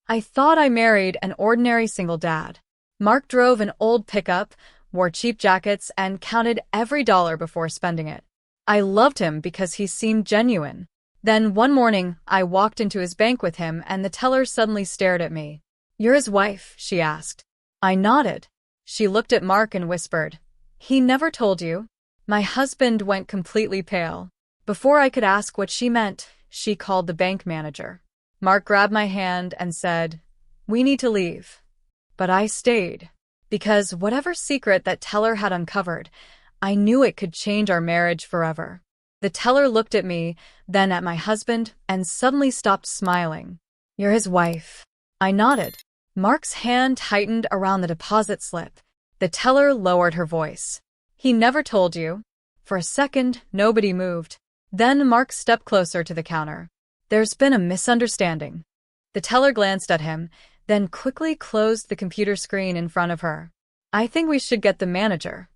I thought I married an ordinary single dad. Mark drove an old pickup, wore cheap jackets, and counted every dollar before spending it. I loved him because he seemed genuine. Then one morning, I walked into his bank with him and the teller suddenly stared at me. "You're his wife?" she asked. I nodded. She looked at Mark and whispered, "He never told you?" My husband went completely pale. Before I could ask what she meant, she called the bank manager. Mark grabbed my hand and said, "We need to leave." But I stayed. Because whatever secret that teller had uncovered, I knew it could change our marriage forever. The teller looked at me, then at my husband, and suddenly stopped smiling. "You're his wife." I nodded. Mark's hand tightened around the deposit slip. The teller lowered her voice. "He never told you?" For a second, nobody moved. Then Mark stepped closer to the counter. "There's been a misunderstanding." The teller glanced at him, then quickly closed the computer screen in front of her. "I think we should get the manager."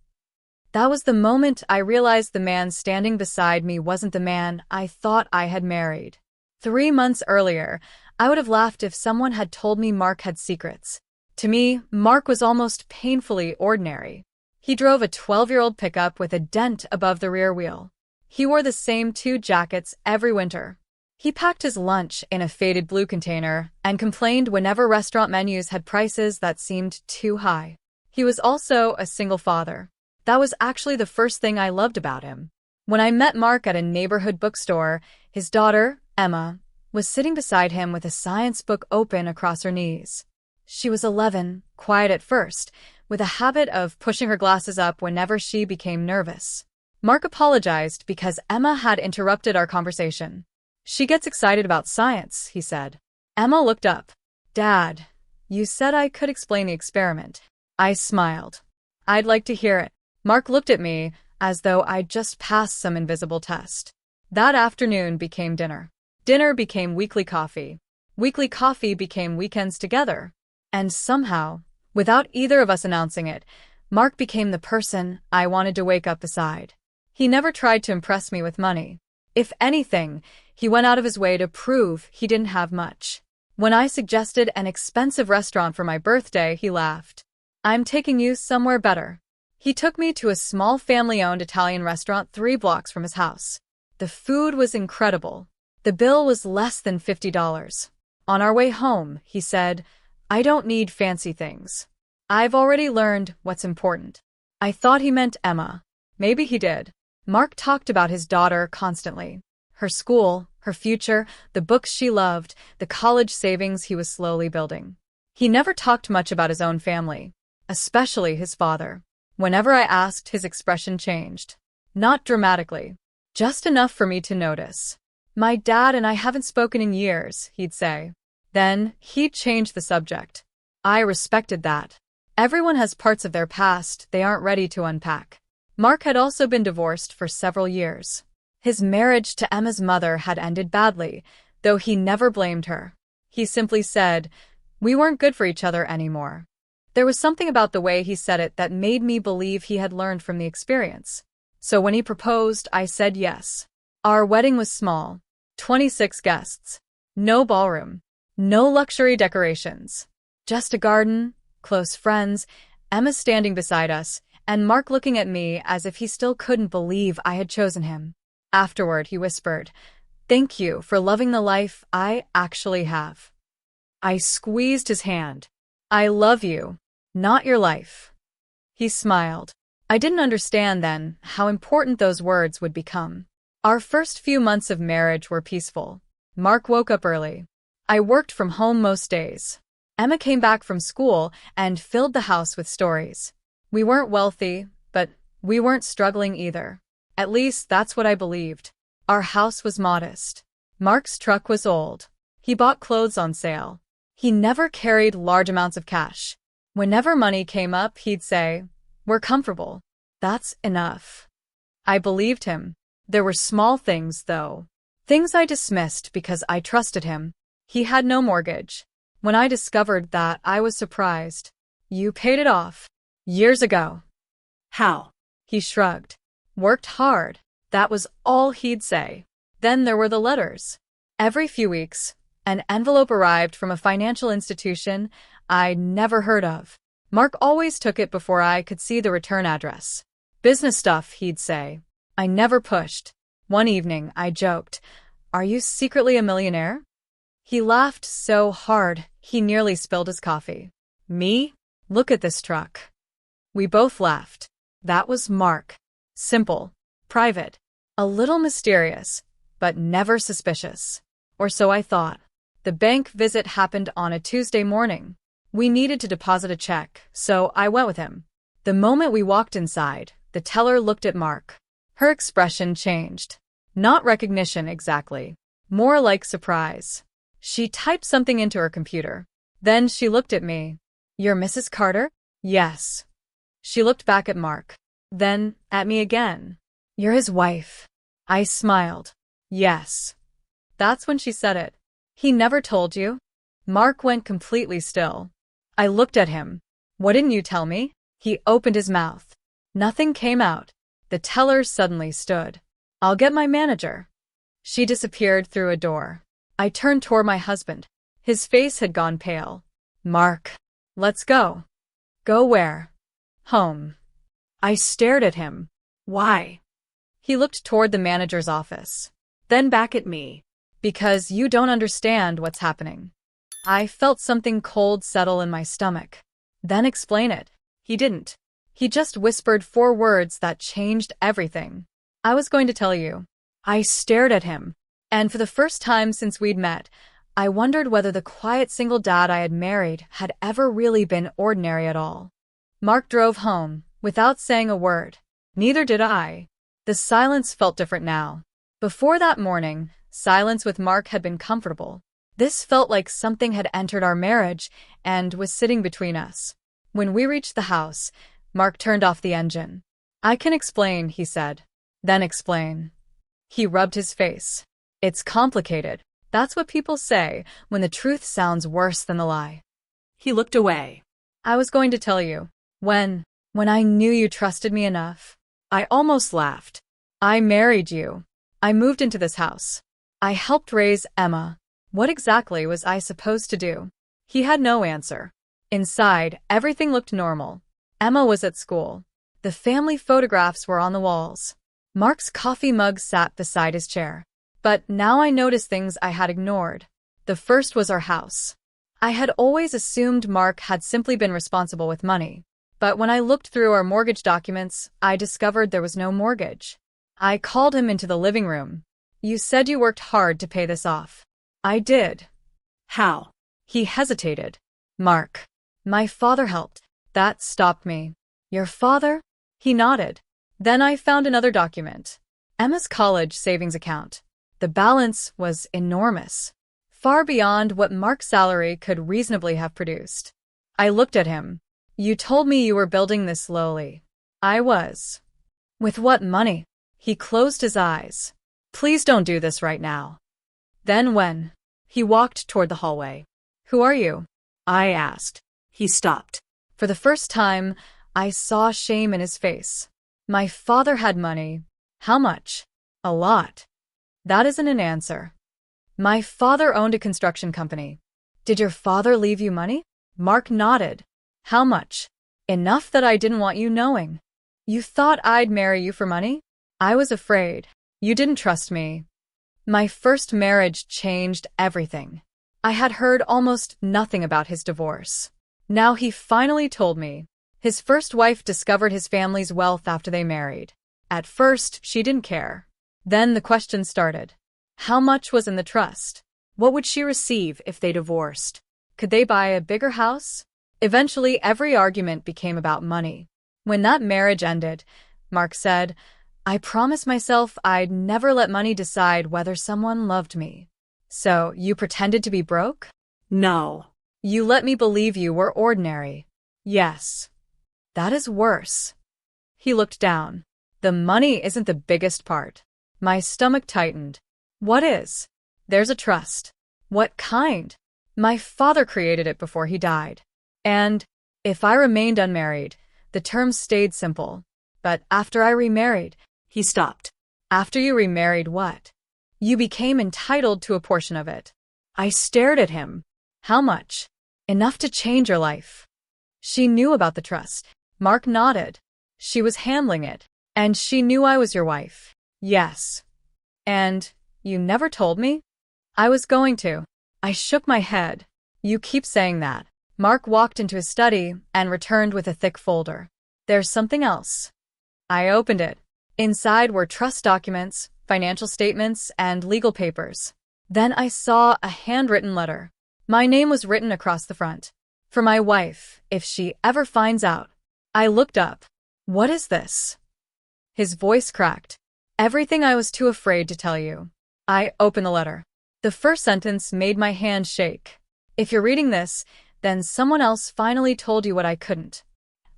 That was the moment I realized the man standing beside me wasn't the man I thought I had married. 3 months earlier, I would have laughed if someone had told me Mark had secrets. To me, Mark was almost painfully ordinary. He drove a 12-year-old pickup with a dent above the rear wheel. He wore the same 2 jackets every winter. He packed his lunch in a faded blue container and complained whenever restaurant menus had prices that seemed too high. He was also a single father. That was actually the first thing I loved about him. When I met Mark at a neighborhood bookstore, his daughter, Emma, was sitting beside him with a science book open across her knees. She was 11, quiet at first, with a habit of pushing her glasses up whenever she became nervous. Mark apologized because Emma had interrupted our conversation. "She gets excited about science," he said. Emma looked up. "Dad, you said I could explain the experiment." I smiled. "I'd like to hear it." Mark looked at me as though I'd just passed some invisible test. That afternoon became dinner. Dinner became weekly coffee. Weekly coffee became weekends together. And somehow, without either of us announcing it, Mark became the person I wanted to wake up beside. He never tried to impress me with money. If anything, he went out of his way to prove he didn't have much. When I suggested an expensive restaurant for my birthday, he laughed. "I'm taking you somewhere better." He took me to a small family-owned Italian restaurant 3 blocks from his house. The food was incredible. The bill was less than $50. On our way home, he said, "I don't need fancy things. I've already learned what's important." I thought he meant Emma. Maybe he did. Mark talked about his daughter constantly. Her school, her future, the books she loved, the college savings he was slowly building. He never talked much about his own family, especially his father. Whenever I asked, his expression changed. Not dramatically, just enough for me to notice. "My dad and I haven't spoken in years," he'd say. Then he'd change the subject. I respected that. Everyone has parts of their past they aren't ready to unpack. Mark had also been divorced for several years. His marriage to Emma's mother had ended badly, though he never blamed her. He simply said, "We weren't good for each other anymore." There was something about the way he said it that made me believe he had learned from the experience. So when he proposed, I said yes. Our wedding was small. 26 guests. No ballroom. No luxury decorations. Just a garden, close friends, Emma standing beside us, and Mark looking at me as if he still couldn't believe I had chosen him. Afterward, he whispered, "Thank you for loving the life I actually have." I squeezed his hand. "I love you, not your life." He smiled. I didn't understand then how important those words would become. Our first few months of marriage were peaceful. Mark woke up early. I worked from home most days. Emma came back from school and filled the house with stories. We weren't wealthy, but we weren't struggling either. At least that's what I believed. Our house was modest. Mark's truck was old. He bought clothes on sale. He never carried large amounts of cash. Whenever money came up, he'd say, "We're comfortable. That's enough." I believed him. There were small things, though. Things I dismissed because I trusted him. He had no mortgage. When I discovered that, I was surprised. "You paid it off years ago." How? He shrugged. "Worked hard." That was all he'd say. Then there were the letters. Every few weeks, An envelope arrived from a financial institution I'd never heard of. Mark always took it before I could see the return address. Business stuff, he'd say. I never pushed. One evening, I joked, "Are you secretly a millionaire?" He laughed so hard, he nearly spilled his coffee. Me? Look at this truck. We both laughed. That was Mark. Simple, private, a little mysterious, but never suspicious. Or so I thought. The bank visit happened on a Tuesday morning. We needed to deposit a check, so I went with him. The moment we walked inside, the teller looked at Mark. Her expression changed. Not recognition exactly. More like surprise. She typed something into her computer. Then she looked at me. "You're Mrs. Carter?" "Yes." She looked back at Mark. Then at me again. "You're his wife." I smiled. "Yes." That's when she said it. "He never told you?" Mark went completely still. I looked at him. "What didn't you tell me?" He opened his mouth. Nothing came out. The teller suddenly stood. "I'll get my manager." She disappeared through a door. I turned toward my husband. His face had gone pale. "Mark, let's go." "Go where?" "Home." I stared at him. "Why?" He looked toward the manager's office. Then back at me. "Because you don't understand what's happening." I felt something cold settle in my stomach. "Then explain it." He didn't. He just whispered 4 words that changed everything. "I was going to tell you." I stared at him. And for the first time since we'd met, I wondered whether the quiet single dad I had married had ever really been ordinary at all. Mark drove home, without saying a word. Neither did I. The silence felt different now. Before that morning, silence with Mark had been comfortable. This felt like something had entered our marriage and was sitting between us. When we reached the house, Mark turned off the engine. "I can explain," he said. "Then explain." He rubbed his face. "It's complicated. That's what people say when the truth sounds worse than the lie." He looked away. "I was going to tell you. When I knew you trusted me enough." I almost laughed. "I married you. I moved into this house. I helped raise Emma. What exactly was I supposed to do?" He had no answer. Inside, everything looked normal. Emma was at school. The family photographs were on the walls. Mark's coffee mug sat beside his chair. But now I noticed things I had ignored. The first was our house. I had always assumed Mark had simply been responsible with money. But when I looked through our mortgage documents, I discovered there was no mortgage. I called him into the living room. "You said you worked hard to pay this off." "I did." "How?" He hesitated. "Mark, my father helped." That stopped me. "Your father?" He nodded. Then I found another document. Emma's college savings account. The balance was enormous. Far beyond what Mark's salary could reasonably have produced. I looked at him. "You told me you were building this slowly." "I was." "With what money?" He closed his eyes. "Please don't do this right now." "Then when?" He walked toward the hallway. "Who are you?" I asked. He stopped. For the first time, I saw shame in his face. "My father had money." "How much?" "A lot." "That isn't an answer." "My father owned a construction company." "Did your father leave you money?" Mark nodded. "How much?" "Enough that I didn't want you knowing." "You thought I'd marry you for money?" "I was afraid. You didn't trust me." My first marriage changed everything. I had heard almost nothing about his divorce. Now he finally told me. His first wife discovered his family's wealth after they married. At first, she didn't care. Then the question started. How much was in the trust? What would she receive if they divorced? Could they buy a bigger house? Eventually, every argument became about money. When that marriage ended, Mark said, "I promised myself I'd never let money decide whether someone loved me." "So, you pretended to be broke?" "No." "You let me believe you were ordinary." "Yes." "That is worse." He looked down. "The money isn't the biggest part." My stomach tightened. "What is?" "There's a trust." "What kind?" "My father created it before he died. And if I remained unmarried, the terms stayed simple. But after I remarried..." He stopped. "After you remarried what?" "You became entitled to a portion of it." I stared at him. How much? Enough to change your life. She knew about the trust. Mark nodded. She was handling it. And she knew I was your wife. Yes. And you never told me? I was going to. I shook my head. You keep saying that. Mark walked into his study and returned with a thick folder. There's something else. I opened it. Inside were trust documents, financial statements, and legal papers. Then I saw a handwritten letter. My name was written across the front. For my wife, if she ever finds out. I looked up. What is this? His voice cracked. Everything I was too afraid to tell you. I opened the letter. The first sentence made my hand shake. If you're reading this, then someone else finally told you what I couldn't.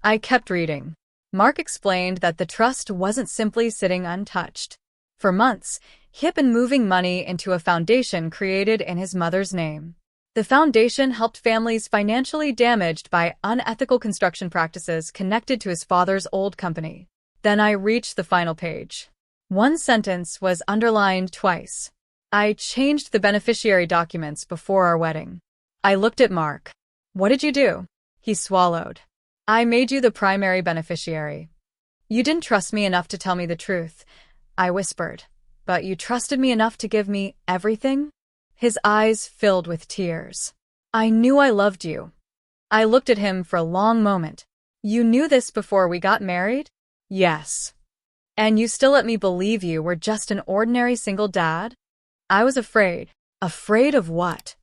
I kept reading. Mark explained that the trust wasn't simply sitting untouched. For months, he had been moving money into a foundation created in his mother's name. The foundation helped families financially damaged by unethical construction practices connected to his father's old company. Then I reached the final page. One sentence was underlined twice. I changed the beneficiary documents before our wedding. I looked at Mark. What did you do? He swallowed. I made you the primary beneficiary. You didn't trust me enough to tell me the truth, I whispered. But you trusted me enough to give me everything? His eyes filled with tears. I knew I loved you. I looked at him for a long moment. You knew this before we got married? Yes. And you still let me believe you were just an ordinary single dad? I was afraid. Afraid of what?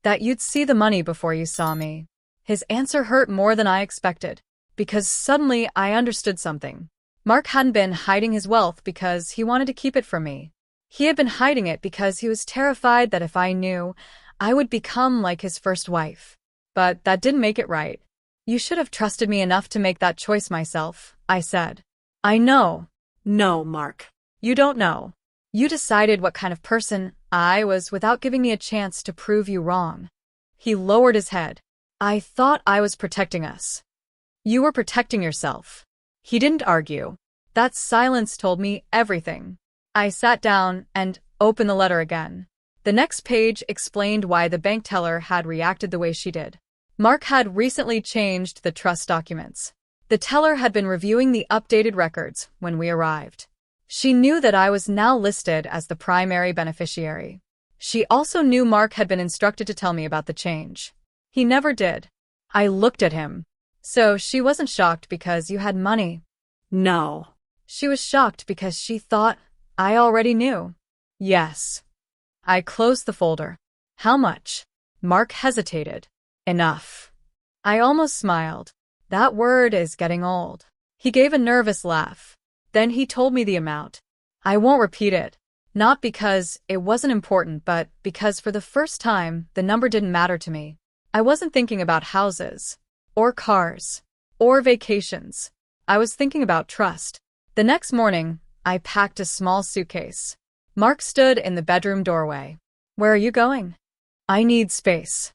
That you'd see the money before you saw me. His answer hurt more than I expected, because suddenly I understood something. Mark hadn't been hiding his wealth because he wanted to keep it from me. He had been hiding it because he was terrified that if I knew, I would become like his first wife. But that didn't make it right. You should have trusted me enough to make that choice myself, I said. I know. No, Mark. You don't know. You decided what kind of person I was without giving me a chance to prove you wrong. He lowered his head. I thought I was protecting us. You were protecting yourself. He didn't argue. That silence told me everything. I sat down and opened the letter again. The next page explained why the bank teller had reacted the way she did. Mark had recently changed the trust documents. The teller had been reviewing the updated records when we arrived. She knew that I was now listed as the primary beneficiary. She also knew Mark had been instructed to tell me about the change. He never did. I looked at him. So she wasn't shocked because you had money? No. She was shocked because she thought I already knew. Yes. I closed the folder. How much? Mark hesitated. Enough. I almost smiled. That word is getting old. He gave a nervous laugh. Then he told me the amount. I won't repeat it. Not because it wasn't important, but because for the first time, the number didn't matter to me. I wasn't thinking about houses, or cars, or vacations. I was thinking about trust. The next morning, I packed a small suitcase. Mark stood in the bedroom doorway. Where are you going? I need space.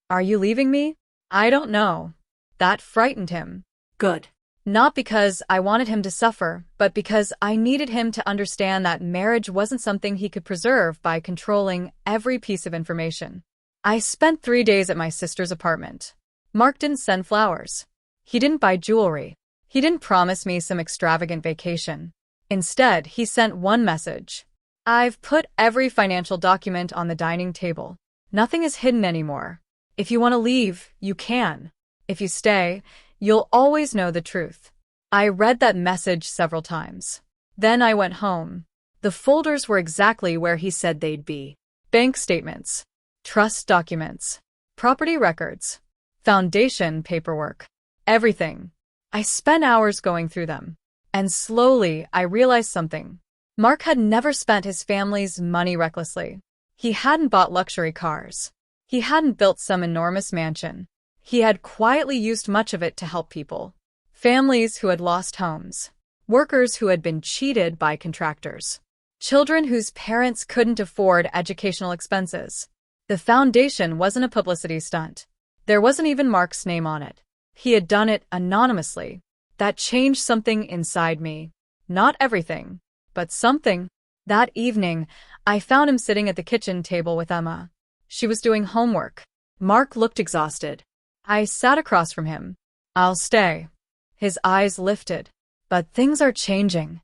Are you leaving me? I don't know. That frightened him. Good. Not because I wanted him to suffer, but because I needed him to understand that marriage wasn't something he could preserve by controlling every piece of information. I spent 3 days at my sister's apartment. Mark didn't send flowers. He didn't buy jewelry. He didn't promise me some extravagant vacation. Instead, he sent one message. I've put every financial document on the dining table. Nothing is hidden anymore. If you want to leave, you can. If you stay, you'll always know the truth. I read that message several times. Then I went home. The folders were exactly where he said they'd be. Bank statements, trust documents, property records, foundation paperwork, everything. I spent hours going through them. And slowly, I realized something. Mark had never spent his family's money recklessly. He hadn't bought luxury cars. He hadn't built some enormous mansion. He had quietly used much of it to help people. Families who had lost homes. Workers who had been cheated by contractors. Children whose parents couldn't afford educational expenses. The foundation wasn't a publicity stunt. There wasn't even Mark's name on it. He had done it anonymously. That changed something inside me. Not everything, but something. That evening, I found him sitting at the kitchen table with Emma. She was doing homework. Mark looked exhausted. I sat across from him. I'll stay. His eyes lifted. But things are changing.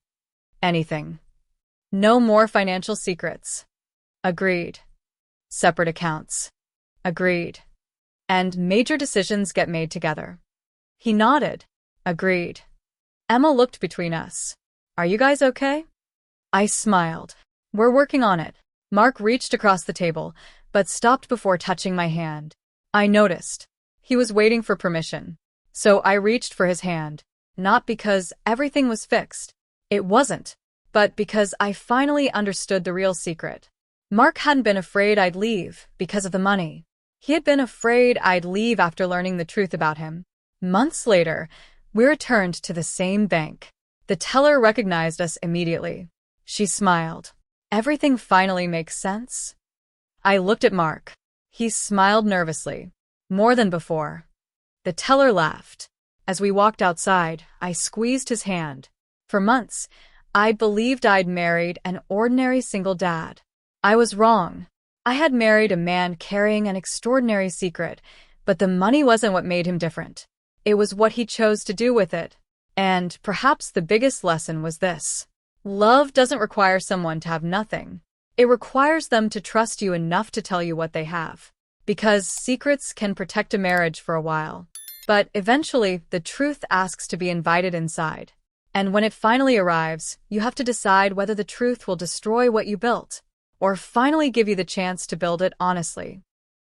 Anything. No more financial secrets. Agreed. Separate accounts. Agreed. And major decisions get made together. He nodded. Agreed. Emma looked between us. Are you guys okay? I smiled. We're working on it. Mark reached across the table, but stopped before touching my hand. I noticed. He was waiting for permission. So I reached for his hand, not because everything was fixed. It wasn't, but because I finally understood the real secret. Mark hadn't been afraid I'd leave because of the money. He had been afraid I'd leave after learning the truth about him. Months later, we returned to the same bank. The teller recognized us immediately. She smiled. Everything finally makes sense? I looked at Mark. He smiled nervously, more than before. The teller laughed. As we walked outside, I squeezed his hand. For months, I believed I'd married an ordinary single dad. I was wrong. I had married a man carrying an extraordinary secret, but the money wasn't what made him different. It was what he chose to do with it. And perhaps the biggest lesson was this. Love doesn't require someone to have nothing. It requires them to trust you enough to tell you what they have. Because secrets can protect a marriage for a while. But eventually, the truth asks to be invited inside. And when it finally arrives, you have to decide whether the truth will destroy what you built, or finally give you the chance to build it honestly.